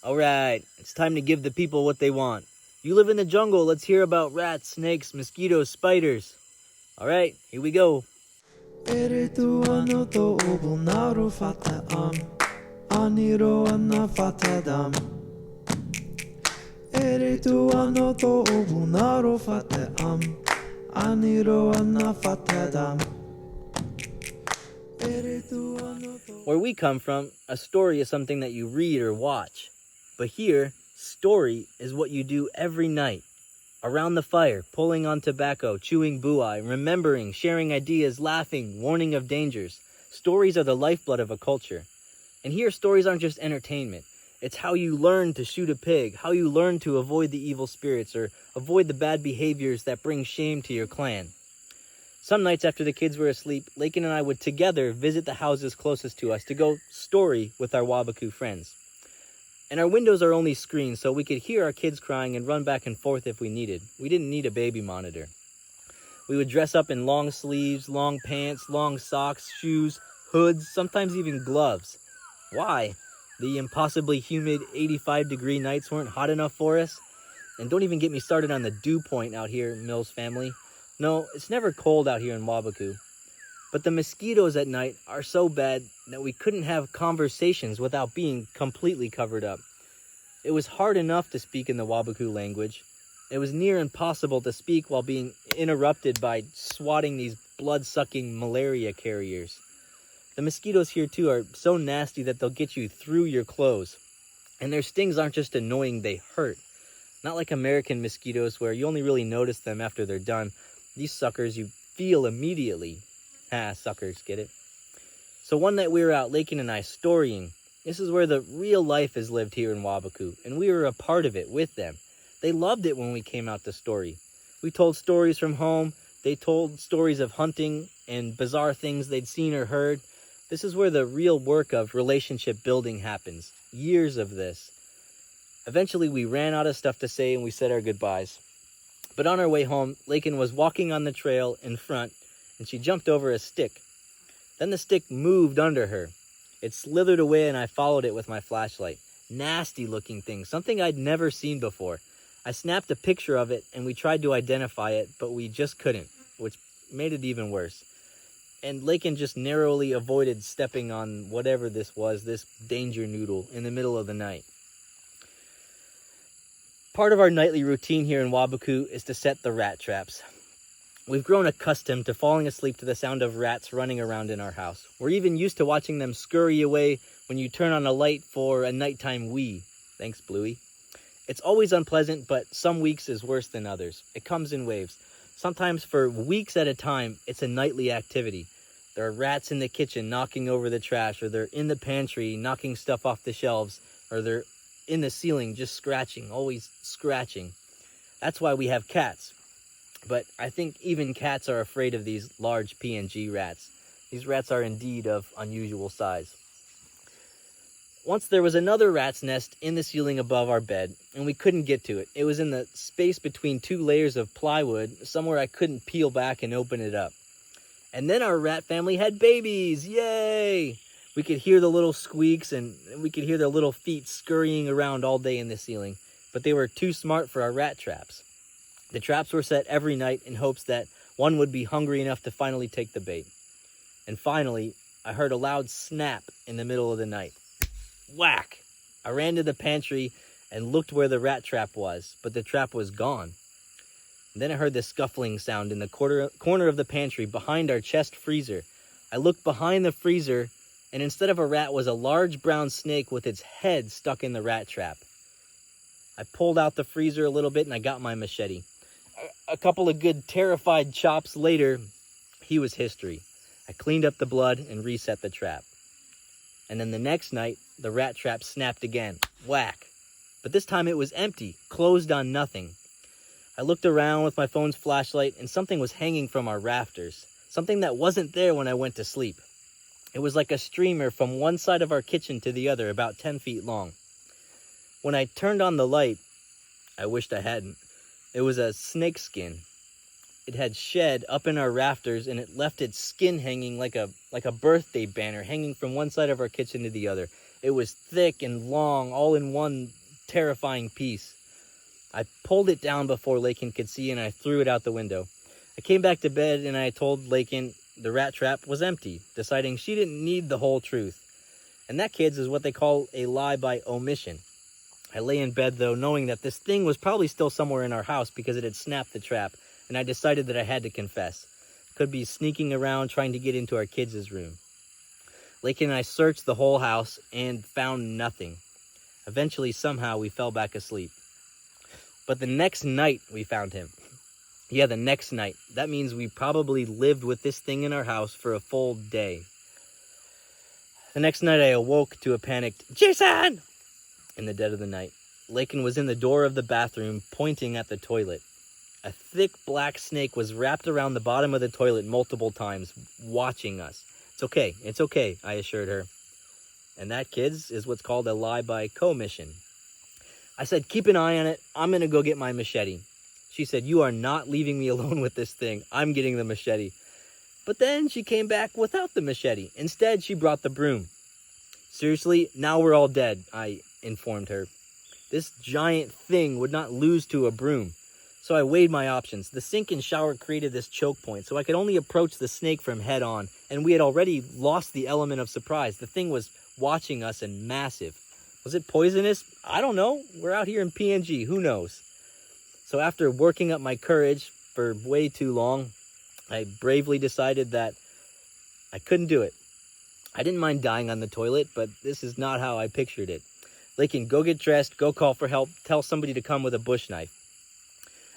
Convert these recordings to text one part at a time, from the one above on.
Alright, it's time to give the people what they want. You live in the jungle, let's hear about rats, snakes, mosquitoes, spiders. Alright, here we go. Where we come from, a story is something that you read or watch. But here, story is what you do every night. Around the fire, pulling on tobacco, chewing buai, remembering, sharing ideas, laughing, warning of dangers. Stories are the lifeblood of a culture. And here, stories aren't just entertainment. It's how you learn to shoot a pig, how you learn to avoid the evil spirits, or avoid the bad behaviors that bring shame to your clan. Some nights after the kids were asleep, Lakin and I would together visit the houses closest to us to go story with our Wabuku friends. And our windows are only screened so we could hear our kids crying and run back and forth if we needed. We didn't need a baby monitor. We would dress up in long sleeves, long pants, long socks, shoes, hoods, sometimes even gloves. Why? The impossibly humid 85-degree nights weren't hot enough for us? And don't even get me started on the dew point out here, Mills family. No, it's never cold out here in Wabuku. But the mosquitoes at night are so bad that we couldn't have conversations without being completely covered up. It was hard enough to speak in the Wabuku language. It was near impossible to speak while being interrupted by swatting these blood-sucking malaria carriers. The mosquitoes here too are so nasty that they'll get you through your clothes. And their stings aren't just annoying, they hurt. Not like American mosquitoes where you only really notice them after they're done. These suckers you feel immediately. Suckers, get it? So one night we were out, Lakin and I, storying. This is where the real life is lived here in Wabuku, and we were a part of it with them. They loved it when we came out to story. We told stories from home. They told stories of hunting and bizarre things they'd seen or heard. This is where the real work of relationship building happens. Years of this. Eventually we ran out of stuff to say and we said our goodbyes. But on our way home, Lakin was walking on the trail in front, and she jumped over a stick. Then the stick moved under her. It slithered away, and I followed it with my flashlight. Nasty-looking thing, something I'd never seen before. I snapped a picture of it, and we tried to identify it, but we just couldn't, which made it even worse. And Lakin just narrowly avoided stepping on whatever this was, this danger noodle, in the middle of the night. Part of our nightly routine here in Wabuku is to set the rat traps. We've grown accustomed to falling asleep to the sound of rats running around in our house. We're even used to watching them scurry away when you turn on a light for a nighttime wee. Thanks, Bluey. It's always unpleasant, but some weeks is worse than others. It comes in waves. Sometimes for weeks at a time, it's a nightly activity. There are rats in the kitchen knocking over the trash, or they're in the pantry knocking stuff off the shelves, or they're in the ceiling just scratching, always scratching. That's why we have cats. But I think even cats are afraid of these large PNG rats. These rats are indeed of unusual size. Once there was another rat's nest in the ceiling above our bed, and we couldn't get to it. It was in the space between two layers of plywood, somewhere I couldn't peel back and open it up. And then our rat family had babies! Yay! We could hear the little squeaks, and we could hear their little feet scurrying around all day in the ceiling. But they were too smart for our rat traps. The traps were set every night in hopes that one would be hungry enough to finally take the bait. And finally, I heard a loud snap in the middle of the night. Whack! I ran to the pantry and looked where the rat trap was, but the trap was gone. And then I heard the scuffling sound in the corner of the pantry behind our chest freezer. I looked behind the freezer, and instead of a rat was a large brown snake with its head stuck in the rat trap. I pulled out the freezer a little bit and I got my machete. A couple of good terrified chops later, he was history. I cleaned up the blood and reset the trap. And then the next night, the rat trap snapped again. Whack! But this time it was empty, closed on nothing. I looked around with my phone's flashlight and something was hanging from our rafters. Something that wasn't there when I went to sleep. It was like a streamer from one side of our kitchen to the other, about 10 feet long. When I turned on the light, I wished I hadn't. It was a snake skin. It had shed up in our rafters, and it left its skin hanging like a birthday banner, hanging from one side of our kitchen to the other. It was thick and long, all in one terrifying piece. I pulled it down before Lakin could see, and I threw it out the window. I came back to bed, and I told Lakin the rat trap was empty, deciding she didn't need the whole truth. And that, kids, is what they call a lie by omission. I lay in bed, though, knowing that this thing was probably still somewhere in our house because it had snapped the trap, and I decided that I had to confess. Could be sneaking around trying to get into our kids' room. Lakin and I searched the whole house and found nothing. Eventually, somehow, we fell back asleep. But the next night, we found him. Yeah, the next night. That means we probably lived with this thing in our house for a full day. The next night, I awoke to a panicked, "Jason!" in the dead of the night. Lakin was in the door of the bathroom, pointing at the toilet. A thick black snake was wrapped around the bottom of the toilet multiple times, watching us. It's okay, I assured her. And that, kids, is what's called a lie by commission. I said, "Keep an eye on it. I'm going to go get my machete." She said, "You are not leaving me alone with this thing. I'm getting the machete." But then she came back without the machete. Instead, she brought the broom. "Seriously, now we're all dead," I informed her. This giant thing would not lose to a broom. So I weighed my options. The sink and shower created this choke point, so I could only approach the snake from head on, and we had already lost the element of surprise. The thing was watching us and massive. Was it poisonous? I don't know. We're out here in PNG. Who knows? So after working up my courage for way too long, I bravely decided that I couldn't do it. I didn't mind dying on the toilet, but this is not how I pictured it. Lakin, go get dressed, go call for help, tell somebody to come with a bush knife.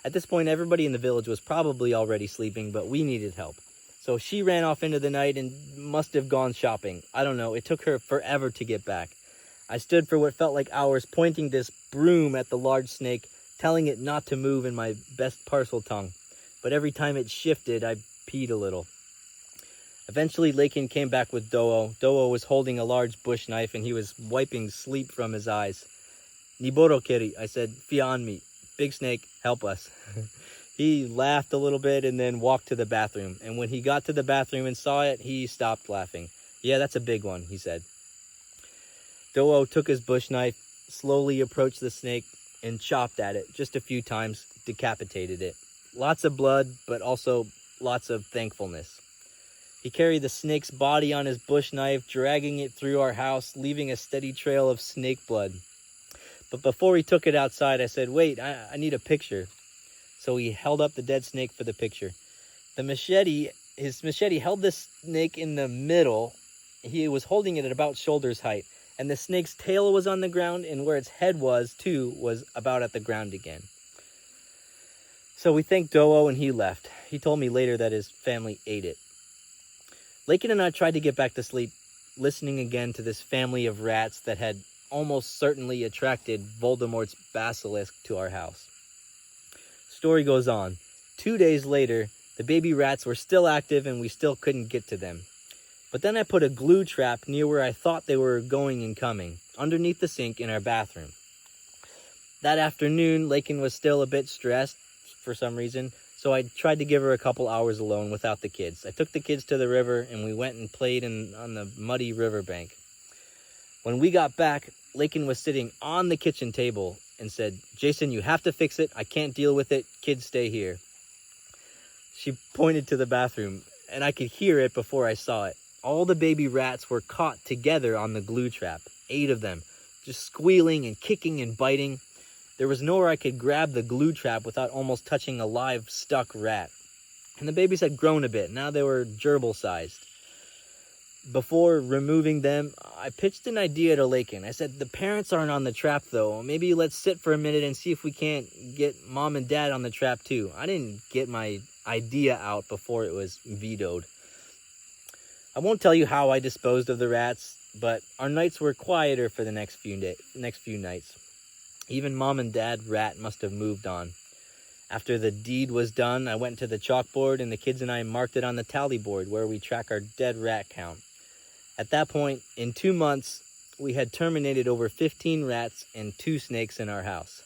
At this point, everybody in the village was probably already sleeping, but we needed help. So she ran off into the night and must have gone shopping. I don't know, it took her forever to get back. I stood for what felt like hours, pointing this broom at the large snake, telling it not to move in my best parcel tongue. But every time it shifted, I peed a little. Eventually, Lakin came back with Do'o. Do'o was holding a large bush knife, and he was wiping sleep from his eyes. "Niboro keri," I said, "Fia on me. Big snake, help us." He laughed a little bit and then walked to the bathroom. And when he got to the bathroom and saw it, he stopped laughing. "Yeah, that's a big one," he said. Do'o took his bush knife, slowly approached the snake, and chopped at it just a few times, decapitated it. Lots of blood, but also lots of thankfulness. He carried the snake's body on his bush knife, dragging it through our house, leaving a steady trail of snake blood. But before he took it outside, I said, "Wait, I need a picture." So he held up the dead snake for the picture. His machete held the snake in the middle. He was holding it at about shoulder's height. And the snake's tail was on the ground, and where its head was, too, was about at the ground again. So we thanked Do'o, and he left. He told me later that his family ate it. Lakin and I tried to get back to sleep, listening again to this family of rats that had almost certainly attracted Voldemort's basilisk to our house. Story goes on. 2 days later, the baby rats were still active and we still couldn't get to them. But then I put a glue trap near where I thought they were going and coming, underneath the sink in our bathroom. That afternoon, Lakin was still a bit stressed for some reason, so I tried to give her a couple hours alone without the kids. I took the kids to the river and we went and played on the muddy riverbank. When we got back, Lakin was sitting on the kitchen table and said, "Jason, you have to fix it. I can't deal with it. Kids, stay here." She pointed to the bathroom, and I could hear it before I saw it. All the baby rats were caught together on the glue trap, 8 of them, just squealing and kicking and biting. There was nowhere I could grab the glue trap without almost touching a live, stuck rat. And the babies had grown a bit. Now they were gerbil-sized. Before removing them, I pitched an idea to Lakin. I said, "The parents aren't on the trap, though. Maybe let's sit for a minute and see if we can't get Mom and Dad on the trap, too." I didn't get my idea out before it was vetoed. I won't tell you how I disposed of the rats, but our nights were quieter for the next few nights. Even Mom and Dad rat must have moved on. After the deed was done, I went to the chalkboard and the kids and I marked it on the tally board where we track our dead rat count. At that point, in 2 months, we had terminated over 15 rats and 2 snakes in our house.